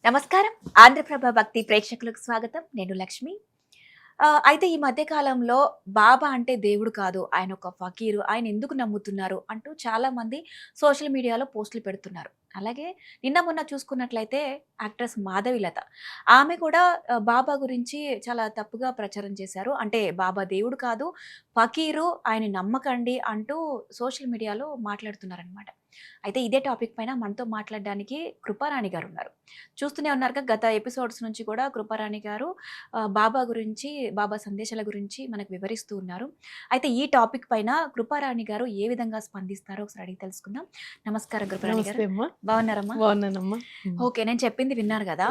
నమస్కారం. ఆంధ్రప్రభ భక్తి ప్రేక్షకులకు స్వాగతం. నేను లక్ష్మి. అయితే ఈ మధ్య కాలంలో బాబా అంటే దేవుడు కాదు, ఆయన ఒక ఫకీరు, ఆయన ఎందుకు నమ్ముతున్నారు అంటూ చాలా మంది సోషల్ మీడియాలో పోస్టులు పెడుతున్నారు. అలాగే నిన్న మొన్న చూసుకున్నట్లయితే యాక్ట్రెస్ మాధవిలత, ఆమె కూడా బాబా గురించి చాలా తప్పుగా ప్రచారం చేశారు. అంటే బాబా దేవుడు కాదు, ఫకీరు, ఆయన నమ్మకండి అంటూ సోషల్ మీడియాలో మాట్లాడుతున్నారనమాట. అయితే ఇదే టాపిక్ పైన మనతో మాట్లాడడానికి కృపారాణి గారు ఉన్నారు. చూస్తూనే ఉన్నారుగా, గత ఎపిసోడ్స్ నుంచి కూడా కృపారాణి గారు బాబా గురించి, బాబా సందేశాల గురించి మనకు వివరిస్తూ ఉన్నారు. అయితే ఈ టాపిక్ పైన కృపారాణి గారు ఏ విధంగా స్పందిస్తారో ఒకసారి అడిగి తెలుసుకుందాం. నమస్కారం కృపారాణి గారు. బాగున్నారమ్మా? బాగున్నానమ్మా. ఓకే, నేను చెప్పింది విన్నారు కదా.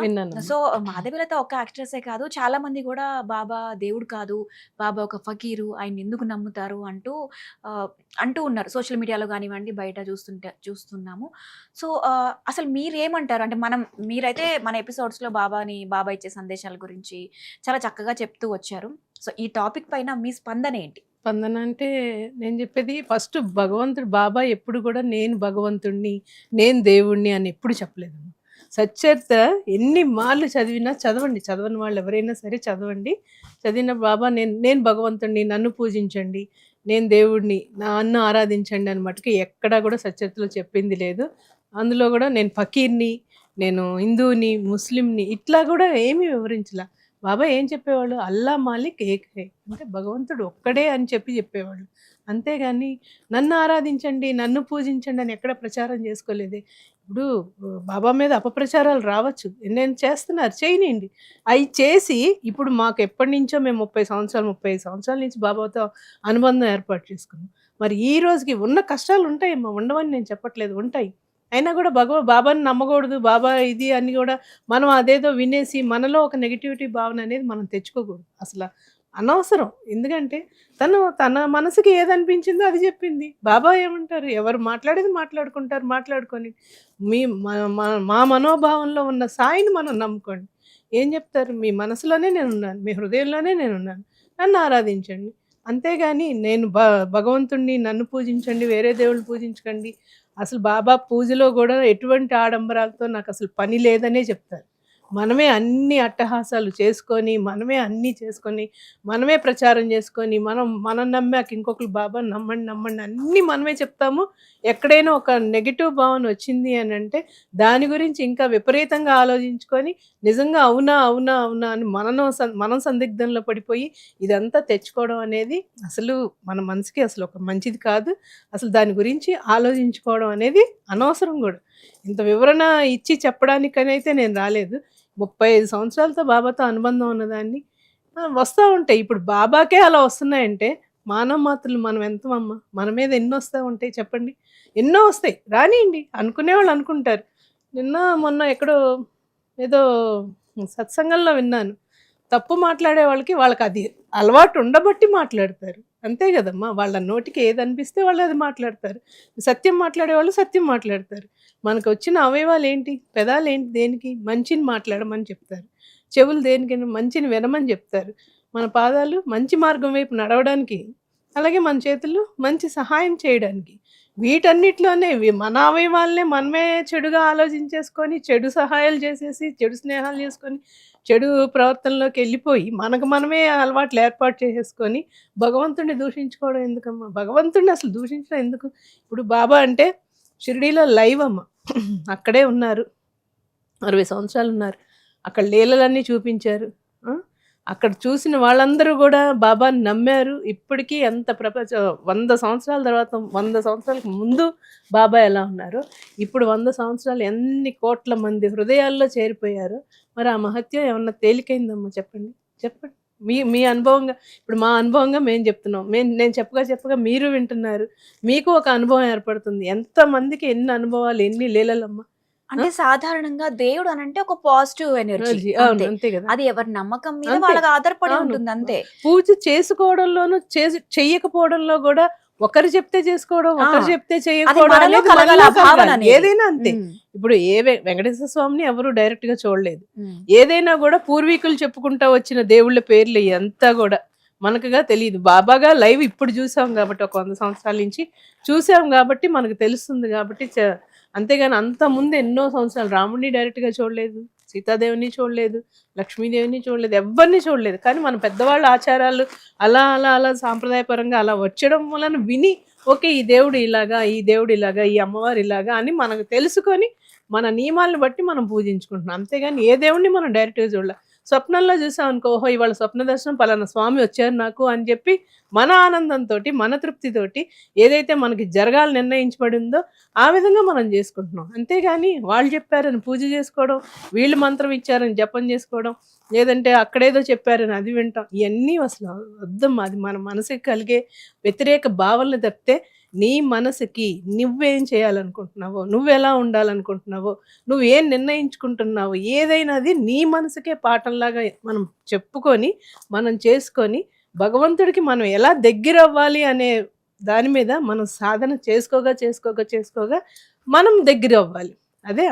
సో మాధవిలత ఒక యాక్ట్రెసే కాదు, చాలా మంది కూడా బాబా దేవుడు కాదు, బాబా ఒక ఫకీరు, ఆయన ఎందుకు నమ్ముతారు అంటూ ఉన్నారు. సోషల్ మీడియాలో కానివ్వండి, బయట చూస్తున్నాము. సో అసలు మీరేమంటారు? అంటే మీరైతే మన ఎపిసోడ్స్ లో బాబా ఇచ్చే సందేశాల గురించి చాలా చక్కగా చెప్తూ వచ్చారు. సో ఈ టాపిక్ పైన మీ స్పందన ఏంటి? స్పందన అంటే నేను చెప్పేది, ఫస్ట్ భగవంతుడు బాబా ఎప్పుడు కూడా నేను భగవంతుడిని, నేను దేవుణ్ణి అని ఎప్పుడు చెప్పలేదు. సచ్చరిత్ర ఎన్ని మార్లు చదివినా చదవని వాళ్ళు ఎవరైనా సరే చదివిన బాబా నేను భగవంతుడిని, నన్ను పూజించండి, నేను దేవుడిని, నన్ను ఆరాధించండి అని మటుకు ఎక్కడా కూడా సచ్చరిత్రలో చెప్పింది లేదు. అందులో కూడా నేను ఫకీర్ని, నేను హిందువుని, ముస్లింని ఇట్లా కూడా ఏమీ వివరించలా. బాబా ఏం చెప్పేవాళ్ళు? అల్లా మాలిక్ ఏక్ హై, అంటే భగవంతుడు ఒక్కడే అని చెప్పేవాళ్ళు. అంతేగాని నన్ను ఆరాధించండి, నన్ను పూజించండి అని ఎక్కడ ప్రచారం చేసుకోలేదే. ఇప్పుడు బాబా మీద అపప్రచారాలు రావచ్చు, నేను చేస్తున్నారు, చేయనియండి. అవి చేసి ఇప్పుడు మాకు ఎప్పటి నుంచో మేము 35 సంవత్సరాల నుంచి బాబాతో అనుబంధం ఏర్పాటు చేసుకున్నాం. మరి ఈ రోజుకి ఉన్న కష్టాలు ఉంటాయి, ఉండవని నేను చెప్పట్లేదు, ఉంటాయి. అయినా కూడా బాబాని నమ్మకూడదు, బాబా ఇది అని కూడా మనం అదేదో వినేసి మనలో ఒక నెగిటివిటీ భావన అనేది మనం తెచ్చుకోకూడదు. అసలు అనవసరం. ఎందుకంటే తన మనసుకి ఏదనిపించిందో అది చెప్పింది. బాబా ఏమంటారు? ఎవరు మాట్లాడేది మాట్లాడుకొని మా మనోభావంలో ఉన్న సాయిని మనం నమ్ముకోండి. ఏం చెప్తారు? మీ మనసులోనే నేనున్నాను, మీ హృదయంలోనే నేనున్నాను, నన్ను ఆరాధించండి. అంతేగాని నేను భగవంతుణ్ణి, నన్ను పూజించండి, వేరే దేవుళ్ళు పూజించకండి, అసలు బాబా పూజలో కూడా ఎటువంటి ఆడంబరాలతో నాకు అసలు పని లేదనే చెప్తారు. మనమే అన్ని అట్టహాసాలు చేసుకొని, మనమే ప్రచారం చేసుకొని, మనం నమ్మాక ఇంకొకరు బాబా నమ్మండి అన్నీ మనమే చెప్తాము. ఎక్కడైనా ఒక నెగిటివ్ భావన వచ్చింది అని అంటే దాని గురించి ఇంకా విపరీతంగా ఆలోచించుకొని నిజంగా అవునా అని మనం సందిగ్ధంలో పడిపోయి ఇదంతా తెచ్చుకోవడం అనేది అసలు మన మనసుకి అసలు ఒక మంచిది కాదు. అసలు దాని గురించి ఆలోచించుకోవడం అనేది అనవసరం కూడా. ఇంత వివరణ ఇచ్చి చెప్పడానికనైతే నేను రాలేదు. 35 సంవత్సరాలతో బాబాతో అనుబంధం ఉన్నదాన్ని వస్తూ ఉంటాయి. ఇప్పుడు బాబాకే అలా వస్తున్నాయంటే మానవ మాత్రులు మనం ఎంతమమ్మా? మన మీద ఎన్నో వస్తూ ఉంటాయి చెప్పండి. ఎన్నో వస్తాయి, రానియండి. అనుకునేవాళ్ళు అనుకుంటారు. నిన్న మొన్న ఎక్కడో ఏదో సత్సంగంలో విన్నాను, తప్పు మాట్లాడే వాళ్ళకి అది అలవాటు ఉండబట్టి మాట్లాడతారు, అంతే కదమ్మా. వాళ్ళ నోటికి ఏది అనిపిస్తే వాళ్ళు అది మాట్లాడతారు. సత్యం మాట్లాడే వాళ్ళు సత్యం మాట్లాడతారు. మనకు వచ్చిన అవయవాలు ఏంటి? పెదాలు ఏంటి? దేనికి? మంచిని మాట్లాడమని చెప్తారు. చెవులు దేనికైనా మంచిని వినమని చెప్తారు. మన పాదాలు మంచి మార్గం వైపు నడవడానికి, అలాగే మన చేతులు మంచి సహాయం చేయడానికి. వీటన్నిటిలోనే మన అవయవాలనే మనమే చెడుగా ఆలోచించేసుకొని, చెడు సహాయాలు చేసేసి, చెడు స్నేహాలు చేసుకొని, చెడు ప్రవర్తనలోకి వెళ్ళిపోయి మనమే అలవాట్లు ఏర్పాటు చేసేసుకొని భగవంతుడిని దూషించుకోవడం ఎందుకమ్మా? భగవంతుడిని అసలు దూషించడం ఎందుకు? ఇప్పుడు బాబా అంటే షిరిడీలో లైవ్ అమ్మ, అక్కడే ఉన్నారు, 60 సంవత్సరాలు ఉన్నారు, అక్కడ లీలలన్నీ చూపించారు. అక్కడ చూసిన వాళ్ళందరూ కూడా బాబాని నమ్మారు. ఇప్పటికీ ఎంత 100 సంవత్సరాల తర్వాత, 100 సంవత్సరాలకు ముందు బాబా ఎలా ఉన్నారు, ఇప్పుడు 100 సంవత్సరాలు ఎన్ని కోట్ల మంది హృదయాల్లో చేరిపోయారు. మరి ఆ మహత్యం ఏమన్నా తేలికైందమ్మా? చెప్పండి. మీ అనుభవంగా, ఇప్పుడు మా అనుభవంగా మేము చెప్తున్నాం, నేను చెప్పగా మీరు వింటున్నారు, మీకు ఒక అనుభవం ఏర్పడుతుంది. ఎంతమందికి ఎన్ని అనుభవాలు, ఎన్ని లీలలమ్మా. అంటే సాధారణంగా దేవుడు అని అంటే ఒక పాజిటివ్ ఎనర్జీ, అంతే కదా. అది ఎవరి నమ్మకం మీద వాళ్ళకి ఆధారపడి ఉంటుంది అంతే. పూజ చేసుకోవడంలోనూ చెయ్యకపోవడంలో కూడా ఒకరు చెప్తే చేసుకోవడం, ఒకరు చెప్తే చేయకపోవడం, ఏదైనా అంతే. ఇప్పుడు వెంకటేశ్వర స్వామిని ఎవరు డైరెక్ట్ గా చూడలేదు. ఏదైనా కూడా పూర్వీకులు చెప్పుకుంటా వచ్చిన దేవుళ్ళ పేర్లు అంతా కూడా మనకుగా తెలియదు. బాబాగా లైవ్ ఇప్పుడు చూసాం కాబట్టి, ఒక 100 సంవత్సరాల నుంచి చూసాం కాబట్టి మనకు తెలుస్తుంది కాబట్టి అంతేగాని అంత ముందు ఎన్నో సంవత్సరాలు రాముడిని డైరెక్ట్గా చూడలేదు, సీతాదేవిని చూడలేదు, లక్ష్మీదేవిని చూడలేదు, ఎవరిని చూడలేదు. కానీ మన పెద్దవాళ్ళ ఆచారాలు అలా అలా అలా సాంప్రదాయపరంగా అలా వచ్చడం వలన విని, ఓకే ఈ దేవుడు ఇలాగా, ఈ దేవుడు ఇలాగా, ఈ అమ్మవారు ఇలాగా అని మనకు తెలుసుకొని మన నియమాలను బట్టి మనం పూజించుకుంటున్నాం. అంతేగాని ఏ దేవుడిని మనం డైరెక్ట్గా చూడాలి. స్వప్నంలో చూసాం అనుకో, ఓహో ఇవాళ స్వప్న దర్శనం పలానా స్వామి వచ్చారు నాకు అని చెప్పి మన ఆనందంతో, మన తృప్తితోటి ఏదైతే మనకి జరగాలని నిర్ణయించబడిందో ఆ విధంగా మనం చేసుకుంటున్నాం. అంతేగాని వాళ్ళు చెప్పారని పూజ చేసుకోవడం, వీళ్ళు మంత్రం ఇచ్చారని జపం చేసుకోవడం, లేదంటే అక్కడేదో చెప్పారని అది వింటాం, ఇవన్నీ అసలు వద్దమ్మా. అది మన మనసుకి కలిగే వ్యతిరేక భావనలు తప్పితే నీ మనసుకి నువ్వేం చేయాలనుకుంటున్నావో, నువ్వెలా ఉండాలనుకుంటున్నావో, నువ్వేం నిర్ణయించుకుంటున్నావో ఏదైనా అది నీ మనసుకే పాఠంలాగా మనం చెప్పుకొని మనం చేసుకొని భగవంతుడికి మనం ఎలా దగ్గర అవ్వాలి అనే దాని మీద మనం సాధన చేసుకోగా మనం దగ్గర అవ్వాలి. అదే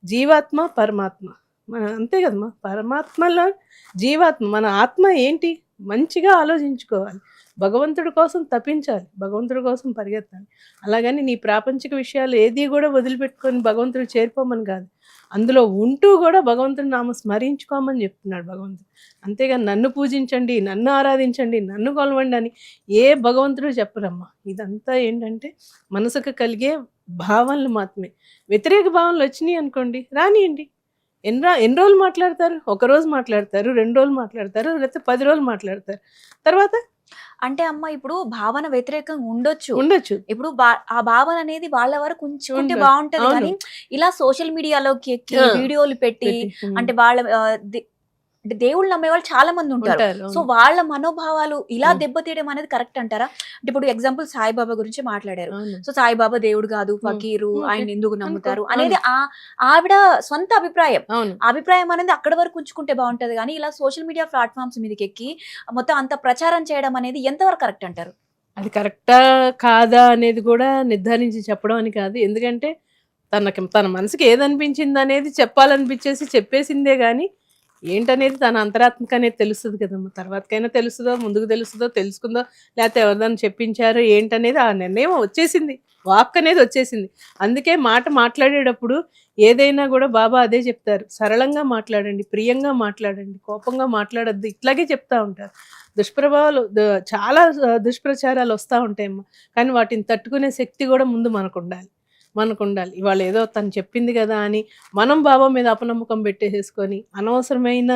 జీవాత్మ పరమాత్మ. మన అంతే కదమ్మా, పరమాత్మలో జీవాత్మ, మన ఆత్మ ఏంటి మంచిగా ఆలోచించుకోవాలి, భగవంతుడి కోసం తపించాలి, భగవంతుడి కోసం పరిగెత్తాలి. అలాగని నీ ప్రాపంచిక విషయాలు ఏది కూడా వదిలిపెట్టుకొని భగవంతుడు చేరిపోమని కాదు, అందులో ఉంటూ కూడా భగవంతుడి నామ స్మరించుకోమని చెప్తున్నాడు భగవంతుడు. అంతేగాని నన్ను పూజించండి, నన్ను ఆరాధించండి, నన్ను కొలవండి అని ఏ భగవంతుడు చెప్పరమ్మా. ఇదంతా ఏంటంటే మనసుకు కలిగే భావనలు మాత్రమే. వ్యతిరేక భావనలు వచ్చినాయి అనుకోండి, రానియండి. ఎన్ని రోజులు మాట్లాడతారు? ఒక రోజు మాట్లాడతారు, 2 రోజులు మాట్లాడతారు, లేకపోతే 10 రోజులు మాట్లాడతారు. తర్వాత అంటే అమ్మ ఇప్పుడు భావన వ్యతిరేకంగా ఉండొచ్చు. ఇప్పుడు ఆ భావన అనేది వాళ్ళ వరకు ఉంచుకుంటే బాగుంటది. కానీ ఇలా సోషల్ మీడియాలోకి ఎక్కి వీడియోలు పెట్టి అంటే వాళ్ళ అంటే దేవుళ్ళు నమ్మే వాళ్ళు చాలా మంది ఉంటారు. సో వాళ్ళ మనోభావాలు ఇలా దెబ్బతీయడం అనేది కరెక్ట్ అంటారా? అంటే ఇప్పుడు ఎగ్జాంపుల్ సాయిబాబా గురించి మాట్లాడారు. సో సాయిబాబా దేవుడు కాదు, ఫకీరు, ఆయన ఎందుకు నమ్ముతారు అనేది ఆవిడ సొంత అభిప్రాయం. అభిప్రాయం అనేది అక్కడ వరకు ఉంచుకుంటే బాగుంటది. కానీ ఇలా సోషల్ మీడియా ప్లాట్ఫామ్స్ మీదకి ఎక్కి మొత్తం అంత ప్రచారం చేయడం అనేది ఎంతవరకు కరెక్ట్ అంటారు? అది కరెక్టా కాదా అనేది కూడా నిర్ధారించి చెప్పడం అని కాదు. ఎందుకంటే తన మనసుకి ఏదనిపించింది అనేది చెప్పాలనిపించేసి చెప్పేసిందే కానీ ఏంటనేది తన అంతరాత్మక అనేది తెలుస్తుంది కదమ్మా. తర్వాతకైనా తెలుస్తుందో, ముందుకు తెలుస్తుందో, తెలుసుకుందో, లేకపోతే ఎవరిదాన్ని చెప్పించారో ఏంటనేది ఆ నిర్ణయం వచ్చేసింది, వాక్ అనేది వచ్చేసింది. అందుకే మాట మాట్లాడేటప్పుడు ఏదైనా కూడా బాబా అదే చెప్తారు, సరళంగా మాట్లాడండి, ప్రియంగా మాట్లాడండి, కోపంగా మాట్లాడద్దు, ఇట్లాగే చెప్తా ఉంటారు. దుష్ప్రభావాలు చాలా దుష్ప్రచారాలు వస్తూ ఉంటాయమ్మా. కానీ వాటిని తట్టుకునే శక్తి కూడా ముందు మనకు ఉండాలి. ఇవాళ ఏదో తను చెప్పింది కదా అని మనం బాబా మీద అపనమ్మకం పెట్టేసేసుకొని అనవసరమైన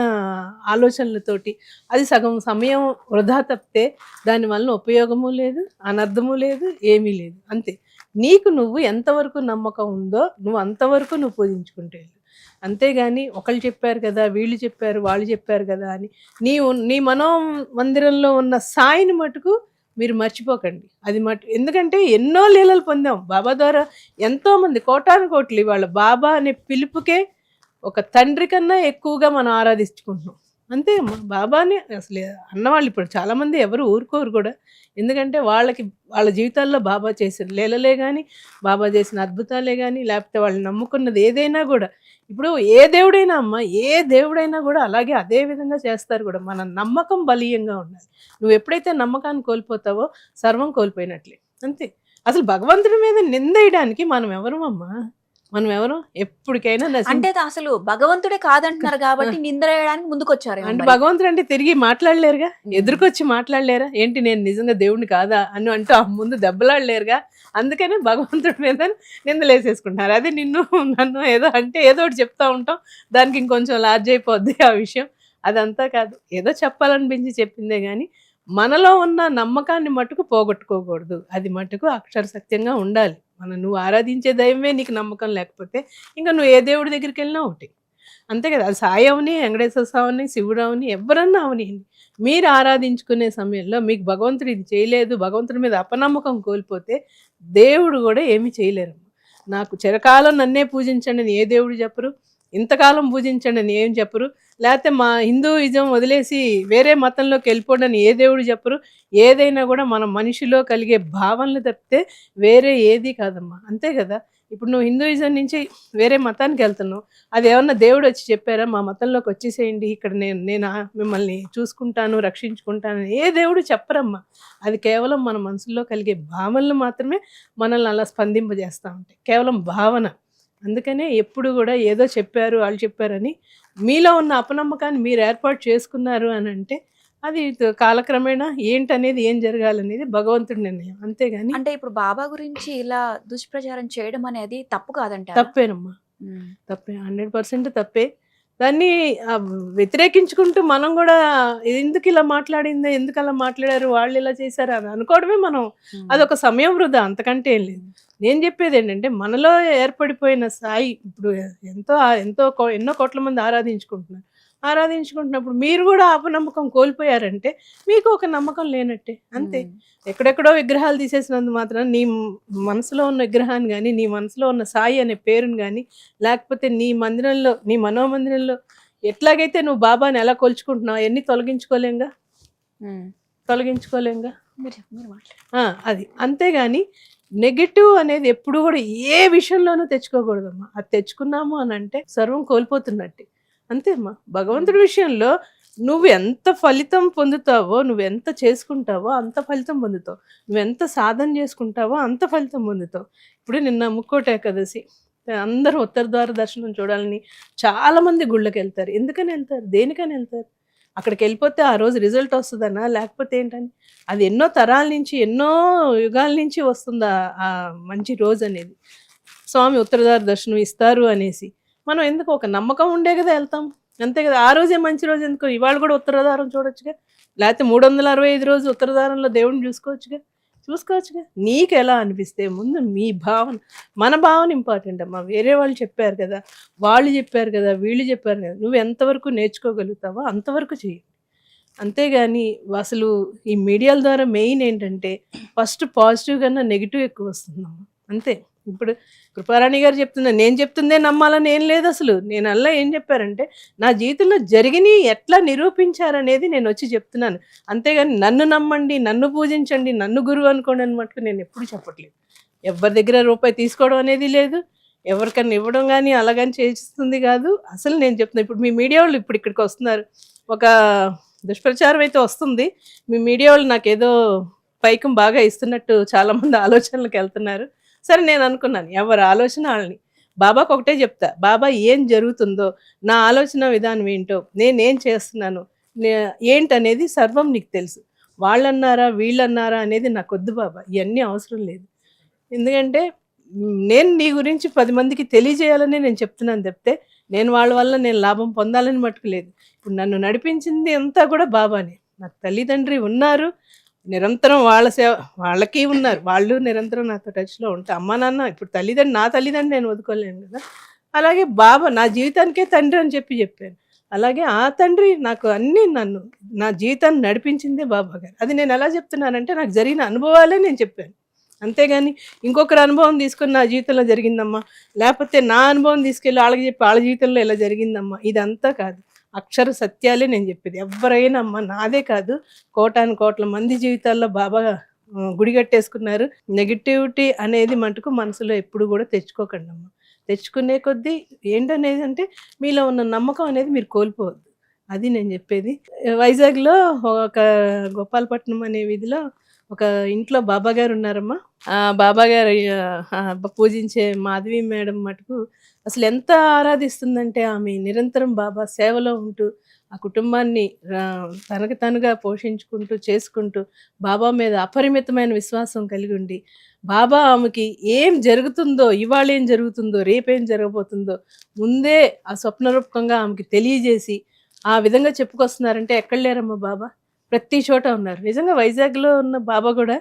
ఆలోచనలతోటి అది సగం సమయం వృధా తప్పితే దానివల్ల ఉపయోగము లేదు, అనర్థము లేదు, ఏమీ లేదు. అంతే, నీకు నువ్వు ఎంతవరకు నమ్మకం ఉందో నువ్వు అంతవరకు నువ్వు పూజించుకుంటే. అంతేగాని ఒకళ్ళు చెప్పారు కదా, వీళ్ళు చెప్పారు, వాళ్ళు చెప్పారు కదా అని నీ మనో మందిరంలో ఉన్న సాయిని మటుకు మీరు మర్చిపోకండి. అది ఎందుకంటే ఎన్నో లీలలు పొందాం బాబా ద్వారా. ఎంతోమంది కోటాను కోట్లు ఇవాళ బాబా అనే పిలుపుకే ఒక తండ్రి కన్నా ఎక్కువగా మనం ఆరాధించుకుంటున్నాం. అంతే అమ్మా, బాబాని అసలు అన్నవాళ్ళు ఇప్పుడు చాలామంది ఎవరు ఊరుకోరు కూడా. ఎందుకంటే వాళ్ళ జీవితాల్లో బాబా చేసిన లీలలే కానీ, బాబా చేసిన అద్భుతాలే కానీ, లేకపోతే వాళ్ళు నమ్ముకున్నది ఏదైనా కూడా. ఇప్పుడు ఏ దేవుడైనా కూడా అలాగే అదే విధంగా చేస్తారు కూడా. మన నమ్మకం బలీయంగా ఉండాలి. నువ్వు ఎప్పుడైతే నమ్మకాన్ని కోల్పోతావో సర్వం కోల్పోయినట్లే. అంతే. అసలు భగవంతుడి మీద నిందేయడానికి మనం ఎవరు ఎప్పటికైనా అంటే అసలు భగవంతుడే కాదంటున్నారు కాబట్టి నిందరేయడానికి ముందుకొచ్చారు. అంటే భగవంతుడు అంటే తిరిగి మాట్లాడలేరుగా, ఎదురుకొచ్చి మాట్లాడలేరా? ఏంటి నేను నిజంగా దేవుడిని కాదా అని అంటూ ఆ ముందు దెబ్బలాడలేరుగా. అందుకనే భగవంతుడి మీద నిందలేసేసుకుంటున్నారు. అదే నన్ను ఏదో అంటే ఏదో ఒకటి చెప్తా ఉంటాం, దానికి ఇంకొంచెం లార్జ్ అయిపోద్ది ఆ విషయం. అదంతా కాదు, ఏదో చెప్పాలనిపించి చెప్పిందే కానీ మనలో ఉన్న నమ్మకాన్ని మటుకు పోగొట్టుకోకూడదు. అది మటుకు అక్షర సత్యంగా ఉండాలి. నువ్వు ఆరాధించే దైవమే నీకు నమ్మకం లేకపోతే ఇంకా నువ్వు ఏ దేవుడి దగ్గరికి వెళ్ళినా ఒకటి. అంతే కదా, అది సాయి అవని, వెంకటేశ్వర స్వామిని, శివుడు అవని, ఎవరన్నా అవనియండి, మీరు ఆరాధించుకునే సమయంలో మీకు భగవంతుడు ఇది చేయలేదు, భగవంతుడి మీద అపనమ్మకం కోల్పోతే దేవుడు కూడా ఏమీ చేయలేరు. నాకు చిరకాలం నన్నే పూజించండి అని ఏ దేవుడు చెప్పరు, ఇంతకాలం పూజించండి అని ఏం చెప్పరు. లేకపోతే మా హిందూయిజం వదిలేసి వేరే మతంలోకి వెళ్ళిపోండి అని ఏ దేవుడు చెప్పరు. ఏదైనా కూడా మన మనిషిలో కలిగే భావనలు తప్పితే వేరే ఏది కాదమ్మా. అంతే కదా! ఇప్పుడు నువ్వు హిందూయిజం నుంచి వేరే మతానికి వెళ్తున్నావు. అది ఏమన్నా దేవుడు వచ్చి చెప్పారా మా మతంలోకి వచ్చేసేయండి, ఇక్కడ నేను నేను మిమ్మల్ని చూసుకుంటాను, రక్షించుకుంటాను అని ఏ దేవుడు చెప్పరమ్మా. అది కేవలం మన మనసులో కలిగే భావనలు మాత్రమే మనల్ని అలా స్పందింపజేస్తూ ఉంటాయి. కేవలం భావన. అందుకనే ఎప్పుడు కూడా ఏదో చెప్పారు, వాళ్ళు చెప్పారని మీలో ఉన్న అపనమ్మకాన్ని మీరు ఏర్పాటు చేసుకున్నారు అని అంటే అది కాలక్రమేణా ఏంటనేది ఏం జరగాలనేది భగవంతుడి నిర్ణయం. అంతేగాని అంటే ఇప్పుడు బాబా గురించి ఇలా దుష్ప్రచారం చేయడం అనేది తప్పు కాదంటారా? తప్పేనమ్మా. ఉమ్. తప్పే. 100% తప్పే. దాన్ని వ్యతిరేకించుకుంటూ మనం గూడా ఎందుకు ఇలా మాట్లాడింది, ఎందుకు అలా మాట్లాడారు, వాళ్ళు ఇలా చేశారు అని అనుకోవడమే మనం. ఉమ్. అదొక సమయం వృధా, అంతకంటే ఏం లేదు. నేను చెప్పేదేంటంటే మనలో ఏర్పడిపోయిన సాయి ఇప్పుడు ఎంతో ఎన్నో కోట్ల మంది ఆరాధించుకుంటున్నప్పుడు మీరు కూడా అపనమ్మకం కోల్పోయారంటే మీకు ఒక నమ్మకం లేనట్టే. అంతే. ఉమ్. ఎక్కడెక్కడో విగ్రహాలు తీసేసినందు మాత్రం నీ మనసులో ఉన్న విగ్రహాన్ని కానీ, నీ మనసులో ఉన్న సాయి అనే పేరుని కానీ, లేకపోతే నీ మందిరంలో, నీ మనోమందిరంలో ఎట్లాగైతే నువ్వు బాబాని ఎలా కొలుచుకుంటున్నావు అవన్నీ తొలగించుకోలేంగా. ఉమ్. తొలగించుకోలేంగా. మీరు మాట్లాడండి. అది. అంతేగాని నెగటివ్ అనేది ఎప్పుడు కూడా ఏ విషయంలోనూ తెచ్చుకోకూడదమ్మా. అది తెచ్చుకున్నాము అని అంటే సర్వం కోల్పోతున్నట్టే. అంతే అమ్మా. భగవంతుడి విషయంలో నువ్వు ఎంత ఫలితం పొందుతావో, నువ్వు ఎంత చేసుకుంటావో అంత ఫలితం పొందుతావు. నువ్వెంత సాధన చేసుకుంటావో అంత ఫలితం పొందుతావు. ఇప్పుడు నిన్న ముక్కోటి ఏకాదశి అందరూ ఉత్తర ద్వార దర్శనం చూడాలని చాలామంది గుళ్ళకి వెళ్తారు. ఎందుకని వెళ్తారు, దేనికని వెళ్తారు? అక్కడికి వెళ్ళిపోతే ఆ రోజు రిజల్ట్ వస్తుందనా, లేకపోతే ఏంటని? అది ఎన్నో తరాల నుంచి, ఎన్నో యుగాల నుంచి వస్తుంది ఆ మంచి రోజు అనేది. స్వామి ఉత్తరద్వార దర్శనం ఇస్తారు అనేసి మనం ఎందుకు ఒక నమ్మకం ఉండే కదా వెళ్తాం. అంతే కదా. ఆ రోజే మంచి రోజు ఎందుకు, ఇవాళ కూడా ఉత్తరద్వారం చూడొచ్చుగా, లేకపోతే 365 రోజు ఉత్తరద్వారంలో దేవుడిని చూసుకోవచ్చుగా. నీకు ఎలా అనిపిస్తే ముందు మీ భావన, మన భావన ఇంపార్టెంట్ అమ్మా. వేరే వాళ్ళు చెప్పారు కదా, వాళ్ళు చెప్పారు కదా, వీళ్ళు చెప్పారు కదా, నువ్వు ఎంతవరకు నేర్చుకోగలుగుతావో అంతవరకు చెయ్యి. అంతేగాని అసలు ఈ మీడియాల ద్వారా మెయిన్ ఏంటంటే ఫస్ట్ పాజిటివ్ కన్నా నెగిటివ్ ఎక్కువ వస్తుందమ్మా. అంతే. ఇప్పుడు కృపారాణి గారు చెప్తున్నారు, నేను చెప్తుందే నమ్మాలని ఏం లేదు అసలు. నేను అలా ఏం చెప్పారంటే నా జీవితంలో జరిగినవి ఎట్లా నిరూపించారనేది నేను వచ్చి చెప్తున్నాను. అంతేగాని నన్ను నమ్మండి, నన్ను పూజించండి, నన్ను గురువు అనుకోండి అని మటుకు నేను ఎప్పుడు చెప్పట్లేదు. ఎవరి దగ్గర రూపాయి తీసుకోవడం అనేది లేదు, ఎవరికన్నా ఇవ్వడం కానీ అలాగని చేస్తుంది కాదు. అసలు నేను చెప్తున్నాను, ఇప్పుడు మీ మీడియా వాళ్ళు ఇప్పుడు ఇక్కడికి వస్తున్నారు, ఒక దుష్ప్రచారం అయితే వస్తుంది. మీ మీడియా వాళ్ళు నాకేదో పైకం బాగా ఇస్తున్నట్టు చాలామంది ఆలోచనలకు వెళ్తున్నారు. సరే, నేను అనుకున్నాను ఎవరి ఆలోచన వాళ్ళని. బాబాకు ఒకటే చెప్తా, బాబా ఏం జరుగుతుందో, నా ఆలోచన విధానం ఏంటో, నేనేం చేస్తున్నాను ఏంటనేది సర్వం నీకు తెలుసు. వాళ్ళన్నారా వీళ్ళన్నారా అనేది నాకు వద్దు బాబా, ఇవన్నీ అవసరం లేదు. ఎందుకంటే నేను నీ గురించి 10 మందికి తెలియజేయాలని నేను చెప్తున్నాను తప్పితే నేను వాళ్ళ వల్ల నేను లాభం పొందాలని మట్టుకు లేదు. ఇప్పుడు నన్ను నడిపించింది అంతా కూడా బాబానే. నాకు తల్లిదండ్రి ఉన్నారు, నిరంతరం వాళ్ళకి ఉన్నారు, వాళ్ళు నిరంతరం నాతో టచ్లో ఉంటారు. అమ్మ నాన్న ఇప్పుడు నా తల్లిదండ్రి నేను వదుకోలేను కదా. అలాగే బాబా నా జీవితానికే తండ్రి అని చెప్పాను. అలాగే ఆ తండ్రి నాకు నా జీవితాన్ని నడిపించిందే బాబా గారు. అది నేను ఎలా చెప్తున్నానంటే నాకు జరిగిన అనుభవాలే నేను చెప్పాను. అంతేగాని ఇంకొకరి అనుభవం తీసుకొని నా జీవితంలో జరిగిందమ్మా, లేకపోతే నా అనుభవం తీసుకెళ్ళి వాళ్ళకి చెప్పి వాళ్ళ జీవితంలో ఇలా జరిగిందమ్మా, ఇదంతా కాదు. అక్షర సత్యాలే నేను చెప్పేది. ఎవరైనా అమ్మ నాదే కాదు, కోట్ల మంది జీవితాల్లో బాబా గుడి కట్టేసుకున్నారు. నెగిటివిటీ అనేది మటుకు మనసులో ఎప్పుడు కూడా తెచ్చుకోకండి అమ్మ. తెచ్చుకునే కొద్దీ ఏంటనేది అంటే మీలో ఉన్న నమ్మకం అనేది మీరు కోల్పోవద్దు. అది నేను చెప్పేది. వైజాగ్లో ఒక గోపాలపట్నం అనే వీధిలో ఒక ఇంట్లో బాబా గారు ఉన్నారమ్మా. ఆ బాబా గారు పూజించే మాధవి మేడం మటుకు అసలు ఎంత ఆరాధిస్తుందంటే ఆమె నిరంతరం బాబా సేవలో ఉంటూ ఆ కుటుంబాన్ని తనకు తనుగా పోషించుకుంటూ చేసుకుంటూ బాబా మీద అపరిమితమైన విశ్వాసం కలిగి ఉండి బాబా ఆమెకి ఏం జరుగుతుందో, ఇవాళ ఏం జరుగుతుందో, రేపేం జరగబోతుందో ముందే ఆ స్వప్నరూపకంగా ఆమెకి తెలియజేసి ఆ విధంగా చెప్పుకొస్తున్నారంటే ఎక్కడ లేరమ్మా బాబా, ప్రతి చోట ఉన్నారు. నిజంగా వైజాగ్లో ఉన్న బాబా కూడా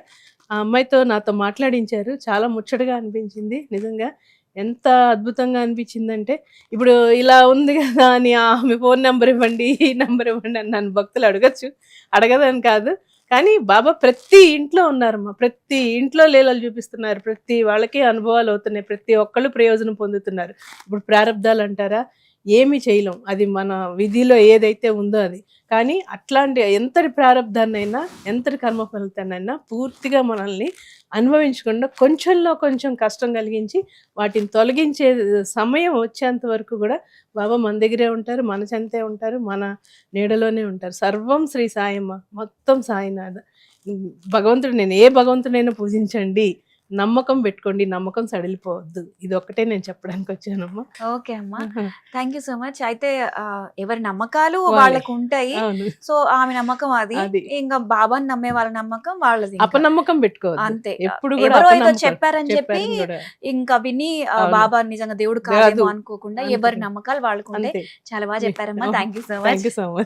ఆ అమ్మాయితో నాతో మాట్లాడించారు. చాలా ముచ్చటగా అనిపించింది. నిజంగా ఎంత అద్భుతంగా అనిపించిందంటే ఇప్పుడు ఇలా ఉంది కదా అని ఆమె ఫోన్ నెంబర్ ఇవ్వండి, ఈ నెంబర్ ఇవ్వండి అని నన్ను భక్తులు అడగదని కాదు. కానీ బాబా ప్రతి ఇంట్లో ఉన్నారమ్మా, ప్రతి ఇంట్లో లీలలు చూపిస్తున్నారు, ప్రతి వాళ్ళకి అనుభవాలు అవుతున్నాయి, ప్రతి ఒక్కళ్ళు ప్రయోజనం పొందుతున్నారు. ఇప్పుడు ప్రారంధాలు అంటారా, ఏమి చేయలేం. అది మన విధిలో ఏదైతే ఉందో అది. కానీ అట్లాంటి ఎంతటి ప్రారంధాన్నైనా, ఎంతటి కర్మ ఫలితాన్నైనా పూర్తిగా మనల్ని అనుభవించకుండా కొంచెంలో కొంచెం కష్టం కలిగించి వాటిని తొలగించే సమయం వచ్చేంత వరకు కూడా బాబా మన దగ్గరే ఉంటారు, మన చెంతే ఉంటారు, మన నీడలోనే ఉంటారు. సర్వం శ్రీ సాయమ్మ, మొత్తం సాయినాథ. భగవంతుడు, నేను ఏ భగవంతుడైనా పూజించండి, నమ్మకం పెట్టుకోండి, నమ్మకం సడిలిపోవద్దు. ఇది ఒక్కటే నేను చెప్పడానికి వచ్చానమ్మా. ఓకే అమ్మా, థ్యాంక్ యూ సో మచ్. అయితే ఎవరి నమ్మకాలు వాళ్ళే. వాళ్ళకు ఉంటాయి. అవును. సో ఆమె నమ్మకం అది, అది. ఇంకా బాబాని నమ్మే వాళ్ళ నమ్మకం వాళ్ళది. ఇంకా అపనమ్మకం పెట్టుకోవద్దు. అంతే. ఎప్పుడు కూడా ఎవరో ఏదో అపనమ్మకం చెప్పారని చెప్పి చెప్పారని కూడా. ఇంకా విని అవును. బాబా నిజంగా దేవుడు కాదు. కాదేమో అనుకోకుండా అంతే. ఎవరి నమ్మకాలు వాళ్ళకు ఉంటాయి. అంతే. చాలా బాగా చెప్పారమ్మా. అవును. Thank you so much. Thank you so much.